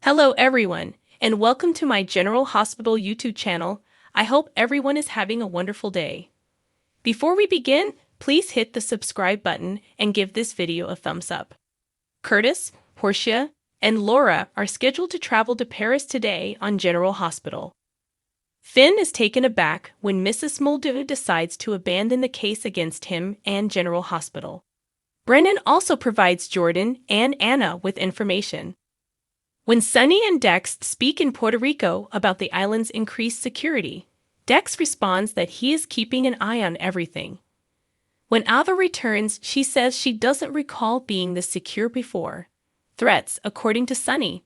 Hello everyone, and welcome to my General Hospital YouTube channel. I hope everyone is having a wonderful day. Before we begin, please hit the subscribe button and give this video a thumbs up. Curtis, Portia, and Laura are scheduled to travel to Paris today on General Hospital. Finn is taken aback when Mrs. Muldoon decides to abandon the case against him and General Hospital. Brennan also provides Jordan and Anna with information. When Sunny and Dex speak in Puerto Rico about the island's increased security, Dex responds that he is keeping an eye on everything. When Ava returns, she says she doesn't recall being this secure before. Threats, according to Sunny,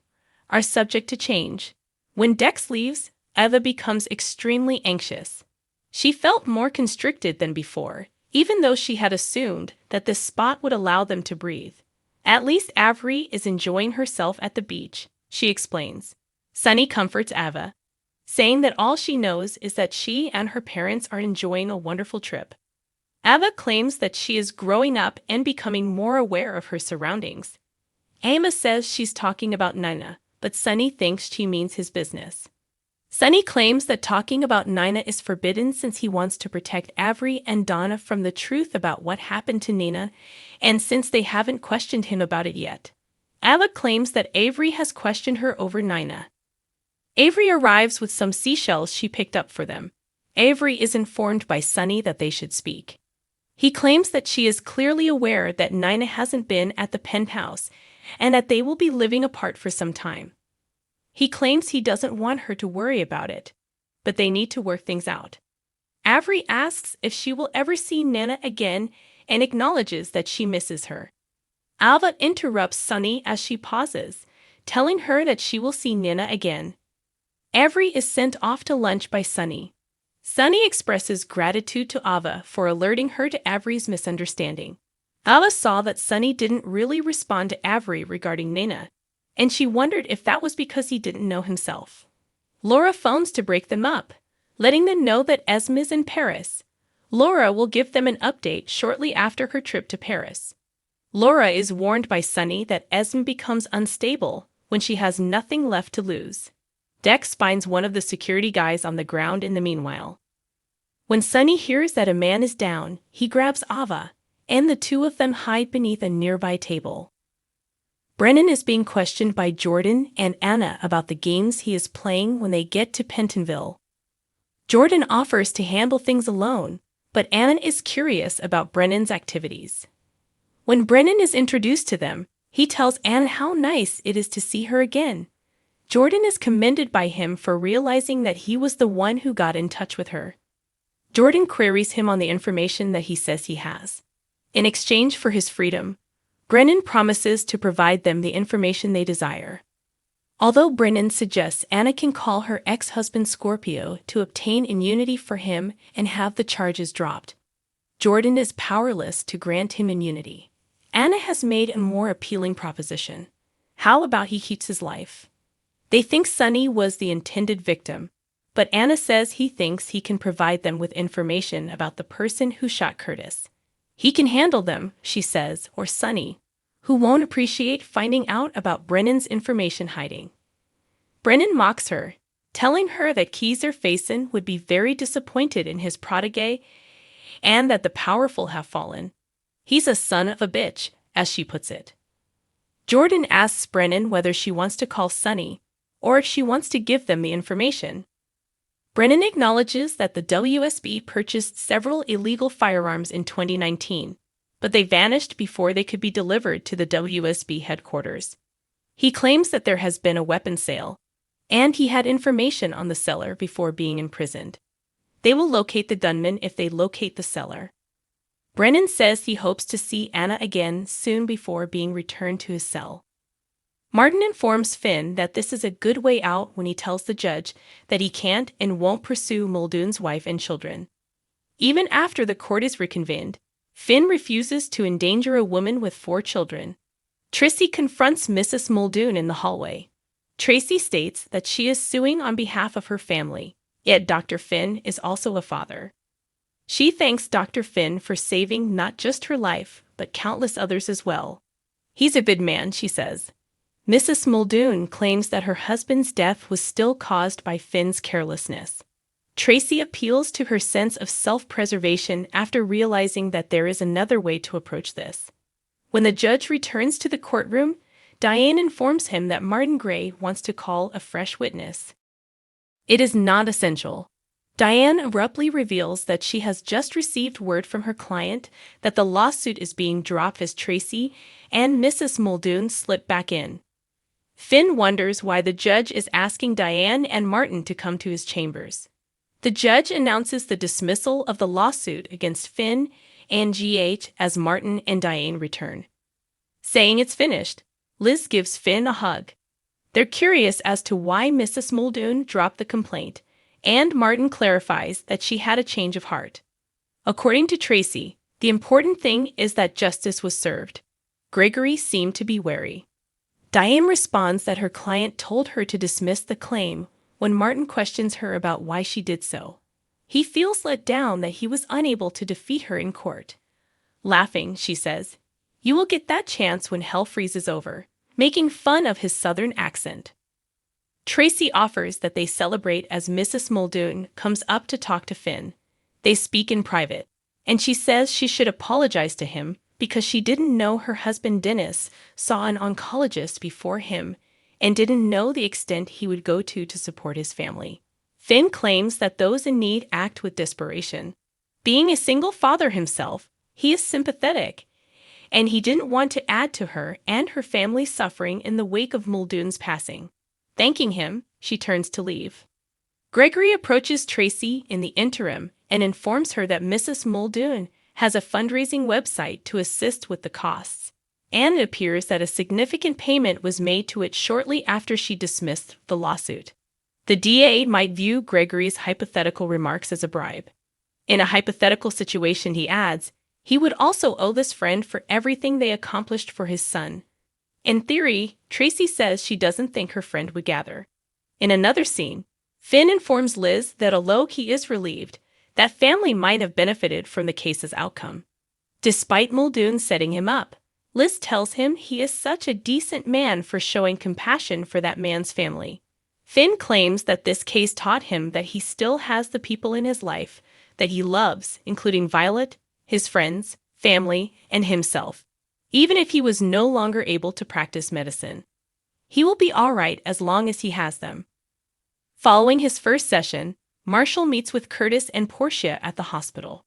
are subject to change. When Dex leaves, Ava becomes extremely anxious. She felt more constricted than before, even though she had assumed that this spot would allow them to breathe. At least Avery is enjoying herself at the beach, she explains. Sunny comforts Ava, saying that all she knows is that she and her parents are enjoying a wonderful trip. Ava claims that she is growing up and becoming more aware of her surroundings. Amos says she's talking about Nina, but Sunny thinks she means his business. Sunny claims that talking about Nina is forbidden since he wants to protect Avery and Donna from the truth about what happened to Nina, and since they haven't questioned him about it yet. Ava claims that Avery has questioned her over Nina. Avery arrives with some seashells she picked up for them. Avery is informed by Sunny that they should speak. He claims that she is clearly aware that Nina hasn't been at the penthouse and that they will be living apart for some time. He claims he doesn't want her to worry about it, but they need to work things out. Avery asks if she will ever see Nina again and acknowledges that she misses her. Alva interrupts Sunny as she pauses, telling her that she will see Nina again. Avery is sent off to lunch by Sunny. Sunny expresses gratitude to Ava for alerting her to Avery's misunderstanding. Ava saw that Sunny didn't really respond to Avery regarding Nina, and she wondered if that was because he didn't know himself. Laura phones to break them up, letting them know that Esme is in Paris. Laura will give them an update shortly after her trip to Paris. Laura is warned by Sunny that Esme becomes unstable when she has nothing left to lose. Dex finds one of the security guys on the ground in the meanwhile. When Sunny hears that a man is down, he grabs Ava, and the two of them hide beneath a nearby table. Brennan is being questioned by Jordan and Anna about the games he is playing when they get to Pentonville. Jordan offers to handle things alone, but Anna is curious about Brennan's activities. When Brennan is introduced to them, he tells Anna how nice it is to see her again. Jordan is commended by him for realizing that he was the one who got in touch with her. Jordan queries him on the information that he says he has. In exchange for his freedom, Brennan promises to provide them the information they desire. Although Brennan suggests Anna can call her ex-husband Scorpio to obtain immunity for him and have the charges dropped, Jordan is powerless to grant him immunity. Anna has made a more appealing proposition. How about he keeps his life? They think Sunny was the intended victim, but Anna says he thinks he can provide them with information about the person who shot Curtis. He can handle them, she says, or Sunny, who won't appreciate finding out about Brennan's information hiding. Brennan mocks her, telling her that Kaiser Faison would be very disappointed in his protege and that the powerful have fallen. He's a son of a bitch, as she puts it. Jordan asks Brennan whether she wants to call Sunny or if she wants to give them the information. Brennan acknowledges that the WSB purchased several illegal firearms in 2019, but they vanished before they could be delivered to the WSB headquarters. He claims that there has been a weapon sale, and he had information on the seller before being imprisoned. They will locate the gunman if they locate the seller. Brennan says he hopes to see Anna again soon before being returned to his cell. Martin informs Finn that this is a good way out when he tells the judge that he can't and won't pursue Muldoon's wife and children. Even after the court is reconvened, Finn refuses to endanger a woman with 4 children. Tracy confronts Mrs. Muldoon in the hallway. Tracy states that she is suing on behalf of her family, yet Dr. Finn is also a father. She thanks Dr. Finn for saving not just her life, but countless others as well. He's a good man, she says. Mrs. Muldoon claims that her husband's death was still caused by Finn's carelessness. Tracy appeals to her sense of self-preservation after realizing that there is another way to approach this. When the judge returns to the courtroom, Diane informs him that Martin Gray wants to call a fresh witness. It is not essential. Diane abruptly reveals that she has just received word from her client that the lawsuit is being dropped as Tracy and Mrs. Muldoon slip back in. Finn wonders why the judge is asking Diane and Martin to come to his chambers. The judge announces the dismissal of the lawsuit against Finn and GH as Martin and Diane return. Saying it's finished, Liz gives Finn a hug. They're curious as to why Mrs. Muldoon dropped the complaint, and Martin clarifies that she had a change of heart. According to Tracy, the important thing is that justice was served. Gregory seemed to be wary. Diane responds that her client told her to dismiss the claim when Martin questions her about why she did so. He feels let down that he was unable to defeat her in court. Laughing, she says, "You will get that chance when hell freezes over," making fun of his southern accent. Tracy offers that they celebrate as Mrs. Muldoon comes up to talk to Finn. They speak in private, and she says she should apologize to him because she didn't know her husband Dennis saw an oncologist before him and didn't know the extent he would go to support his family. Finn claims that those in need act with desperation. Being a single father himself, he is sympathetic, and he didn't want to add to her and her family's suffering in the wake of Muldoon's passing. Thanking him, she turns to leave. Gregory approaches Tracy in the interim and informs her that Mrs. Muldoon has a fundraising website to assist with the costs, and it appears that a significant payment was made to it shortly after she dismissed the lawsuit. The DA might view Gregory's hypothetical remarks as a bribe. In a hypothetical situation, he adds, he would also owe this friend for everything they accomplished for his son. In theory, Tracy says she doesn't think her friend would gather. In another scene, Finn informs Liz that although he is relieved, that family might have benefited from the case's outcome. Despite Muldoon setting him up, Liz tells him he is such a decent man for showing compassion for that man's family. Finn claims that this case taught him that he still has the people in his life that he loves, including Violet, his friends, family, and himself. Even if he was no longer able to practice medicine, he will be all right as long as he has them. Following his first session, Marshall meets with Curtis and Portia at the hospital.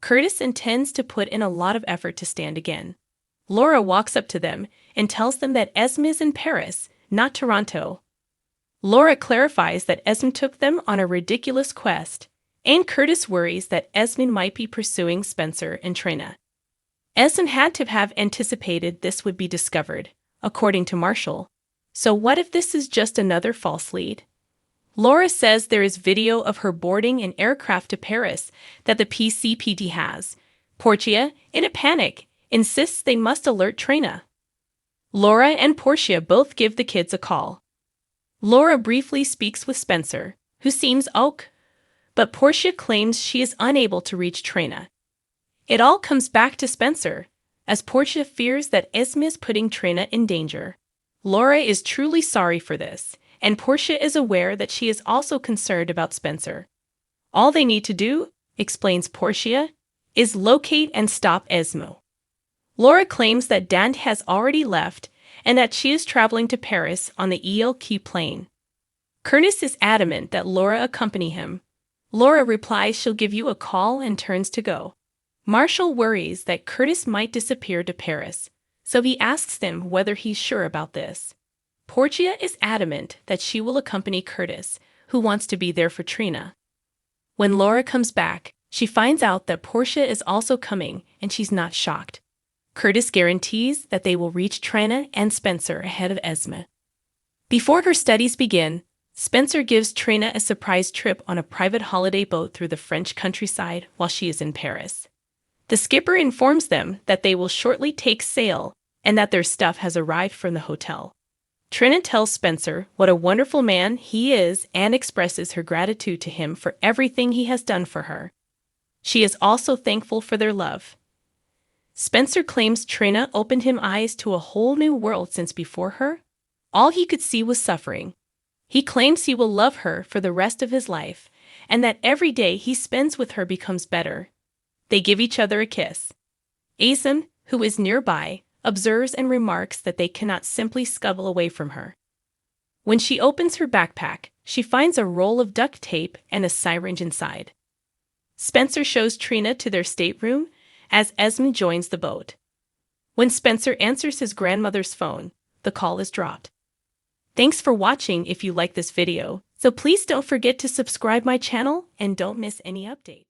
Curtis intends to put in a lot of effort to stand again. Laura walks up to them and tells them that Esme is in Paris, not Toronto. Laura clarifies that Esme took them on a ridiculous quest, and Curtis worries that Esme might be pursuing Spencer and Trina. Esme had to have anticipated this would be discovered, according to Marshall. So what if this is just another false lead? Laura says there is video of her boarding an aircraft to Paris that the PCPD has. Portia, in a panic, insists they must alert Trina. Laura and Portia both give the kids a call. Laura briefly speaks with Spencer, who seems ok, but Portia claims she is unable to reach Trina. It all comes back to Spencer, as Portia fears that Esme is putting Trina in danger. Laura is truly sorry for this, and Portia is aware that she is also concerned about Spencer. All they need to do, explains Portia, is locate and stop Esme. Laura claims that Dante has already left and that she is traveling to Paris on the ELQ plane. Curtis is adamant that Laura accompany him. Laura replies she'll give you a call and turns to go. Marshall worries that Curtis might disappear to Paris, so he asks them whether he's sure about this. Portia is adamant that she will accompany Curtis, who wants to be there for Trina. When Laura comes back, she finds out that Portia is also coming, and she's not shocked. Curtis guarantees that they will reach Trina and Spencer ahead of Esme. Before her studies begin, Spencer gives Trina a surprise trip on a private holiday boat through the French countryside while she is in Paris. The skipper informs them that they will shortly take sail and that their stuff has arrived from the hotel. Trina tells Spencer what a wonderful man he is and expresses her gratitude to him for everything he has done for her. She is also thankful for their love. Spencer claims Trina opened him eyes to a whole new world since before her. All he could see was suffering. He claims he will love her for the rest of his life, and that every day he spends with her becomes better. They give each other a kiss. Esme, who is nearby, observes and remarks that they cannot simply scuttle away from her. When she opens her backpack, she finds a roll of duct tape and a syringe inside. Spencer shows Trina to their stateroom as Esme joins the boat. When Spencer answers his grandmother's phone, the call is dropped. Thanks for watching if you like this video, so please don't forget to subscribe my channel and don't miss any update.